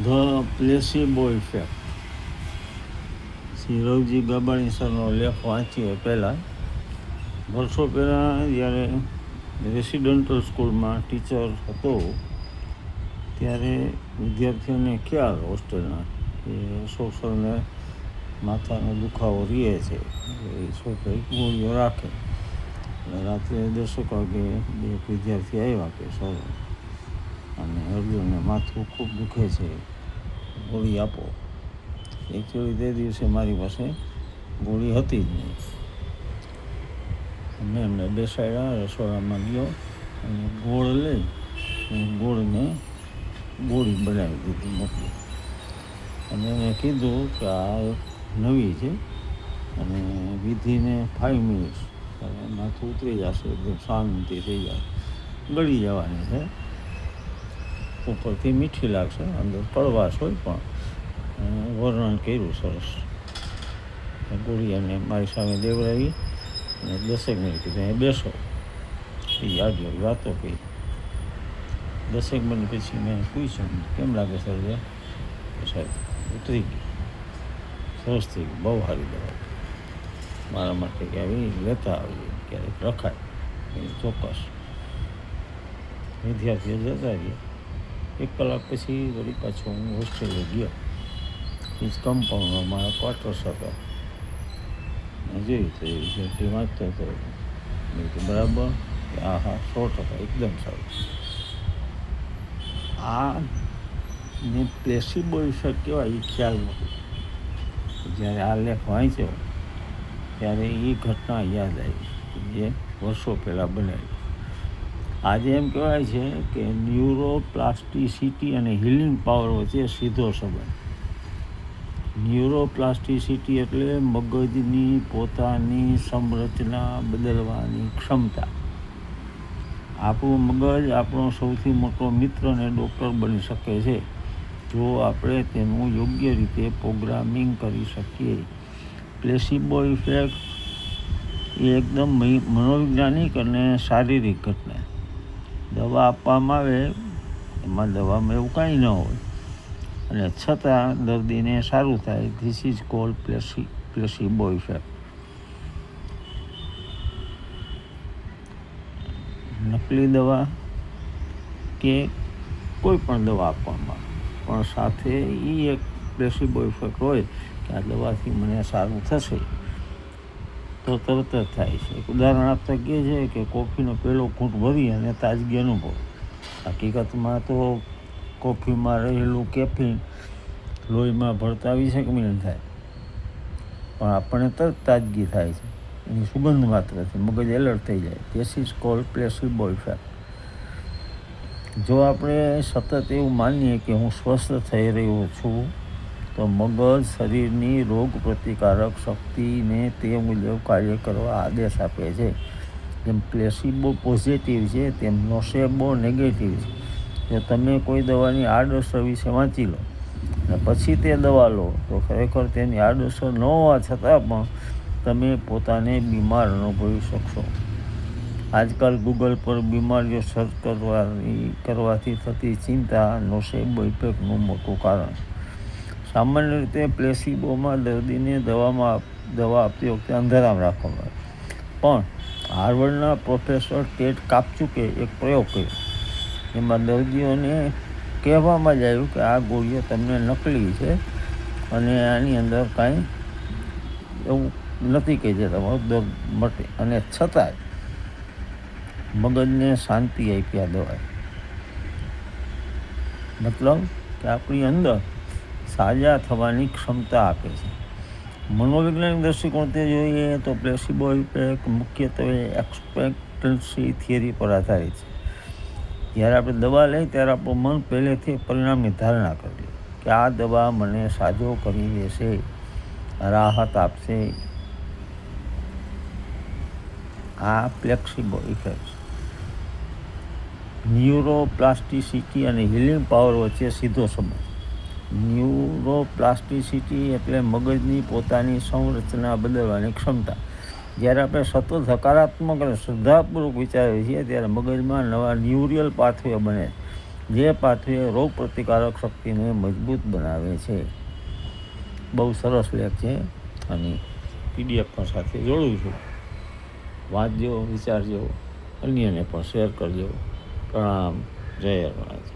The placebo effect. Shri Ravji Gabani સરનો લેખ વાંચ્યો પહેલાં. વર્ષો પહેલાં જ્યારે રેસિડેન્ટલ સ્કૂલમાં ટીચર હતો ત્યારે વિદ્યાર્થીઓને ખ્યાલ હોસ્ટેલના કે સોશલને માથાનો દુખાવો રહે છે, એ છોકરી ગોળીઓ રાખે. એટલે રાત્રે 10 વાગે એક વિદ્યાર્થી આવ્યા કે સર, અને અર્જુનને માથું ખૂબ દુખે છે, ગોળી આપો. એકચ્યુઅલી તે દિવસે મારી પાસે ગોળી હતી જ નહીં. મેં એમને બેસાડ્યા, રસોડામાં ગયો અને ગોળ લઈ ગોળને ગોળી બનાવી દીધી મોટી. અને મેં કીધું કે આ નવી છે અને વિધિને 5 મિનિટ્સ માથું ઉતરી જશે, એકદમ શાંતિ થઈ જાય, ગળી જવાની છે. ઉપરથી મીઠી લાગશે, અંદર કડવાશ હોય, પણ વર્ણન કર્યું સરસ. ગોળી અને મારી સામે દેવડાવી અને 10 મિનિટ કીધું અહીં બેસો. એ આડ્યો વાતો કહી. 10 મિનિટ પછી મેં પૂછ્યું, કેમ લાગે સર? સાહેબ ઉતરી ગઈ, સરસ થઈ ગઈ, બહુ સારી દવા. મારા માટે કે આવી લેતા આવીએ, ક્યારેક રખાય એ ચોક્કસ. વિદ્યાર્થીઓ જતા રહ્યા. 1 કલાક પછી વળી પાછો હું હોસ્ટેલે ગયો. એ જ કમ્પાઉન્ડમાં મારા ક્વાર્ટર્સ હતા. જોયું તો એ વિદ્યાર્થી વાંચતો હતો. મેં કીધું બરાબર, હા 100%, એકદમ સારું. આ ને પ્લેસિબો ઇફેક્ટ કહેવાય એ ખ્યાલ નથી. જ્યારે આ લેખ વાંચ્યો ત્યારે એ ઘટના યાદ આવી જે વર્ષો પહેલાં બનેલી. આજે એમ કહેવાય છે કે ન્યુરોપ્લાસ્ટિસિટી અને હિલિંગ પાવર વચ્ચે સીધો સંબંધ. ન્યુરોપ્લાસ્ટિસિટી એટલે મગજની પોતાની સંરચના બદલવાની ક્ષમતા. આપણું મગજ આપણો સૌથી મોટો મિત્ર અને ડૉક્ટર બની શકે છે જો આપણે તેનું યોગ્ય રીતે પ્રોગ્રામિંગ કરી શકીએ. પ્લેસિબો ઇફેક્ટ એ એકદમ મનોવૈજ્ઞાનિક અને શારીરિક ઘટના. દવા આપવામાં આવે, એમાં દવામાં એવું કાંઈ ન હોય, અને છતાં દર્દીને સારું થાય. This is called placebo effect. નકલી દવા કે કોઈ પણ દવા આપવામાં પણ સાથે એ એક પ્લેસિબો ઇફેક્ટ હોય કે આ દવાથી મને સારું થશે, તો તરત જ થાય છે. એક ઉદાહરણ આપતા કહે છે કે કોફીનો પહેલો ઘૂંટ ભરી અને તાજગી અનુભવ. હકીકતમાં તો કોફીમાં રહેલું કેફીન લોહીમાં ભળતા 20 મિનિટ થાય, પણ આપણને તરત તાજગી થાય છે એની સુગંધ માત્રથી. મગજ એલર્ટ થઈ જાય. This is called placebo effect. જો આપણે સતત એવું માનીએ કે હું સ્વસ્થ થઈ રહ્યો છું, તો મગજ શરીરની રોગ પ્રતિકારક શક્તિને તે મુજબ કાર્ય કરવા આદેશ આપે છે. જેમ પ્લેસિબો પોઝિટિવ છે, તેમ નોસેબો નેગેટિવ છે. જો તમે કોઈ દવાની આડઅસર વિશે વાંચી લો અને પછી તે દવા લો, તો ખરેખર તેની આડઅસર ન હોવા છતાં પણ તમે પોતાને બીમાર અનુભવી શકશો. આજકાલ ગૂગલ પર બીમારીઓ સર્ચ કરવાથી થતી ચિંતા નોસેબો ઇફેક્ટનું મોટું કારણ. સામાન્ય રીતે પ્લેસિબોમાં દર્દીને દવા આપતી વખતે અંધારામાં રાખવામાં આવે, પણ હાર્વર્ડના પ્રોફેસર ટેડ કાપચુકે એક પ્રયોગ કર્યો. એમાં દર્દીઓને કહેવામાં જ આવ્યું કે આ ગોળીઓ તમને નકલી છે અને આની અંદર કાંઈ એવું નથી કે જે તમારું દર્દ મટે, અને છતાંય મગજને શાંતિ આપી આ દવાએ. મતલબ કે આપણી અંદર સાજા થવાની ક્ષમતા આપે છે. મનોવૈજ્ઞાનિક દૃષ્ટિકોણથી જોઈએ તો પ્લેસિબો ઇફેક્ટ મુખ્યત્વે એક્સપેક્ટન્સી થિયરી પર આધારિત છે. જ્યારે આપણે દવા લઈએ ત્યારે આપણું મન પહેલેથી પરિણામની ધારણા કરી લે કે આ દવા મને સાજો કરી દેશે, રાહત આપશે. આ પ્લેસિબો ઇફેક્ટ. ન્યુરોપ્લાસ્ટિસિટી અને હિલિંગ પાવર વચ્ચે સીધો સંબંધ. ન્યુરોપ્લાસ્ટિસિટી એટલે મગજની પોતાની સંરચના બદલવાની ક્ષમતા. જ્યારે આપણે સતત હકારાત્મક અને શ્રદ્ધાપૂર્વક વિચારીએ છીએ ત્યારે મગજમાં નવા ન્યુરલ પાથવે બને જે પાથરી રોગ પ્રતિકારક શક્તિને મજબૂત બનાવે છે. બહુ સરસ લેખ છે અને PDF પણ સાથે જોડું છું. વાંચજો, વિચારજો, અન્યને પણ શેર કરજો. પ્રણામ. જય હનુમાનજી.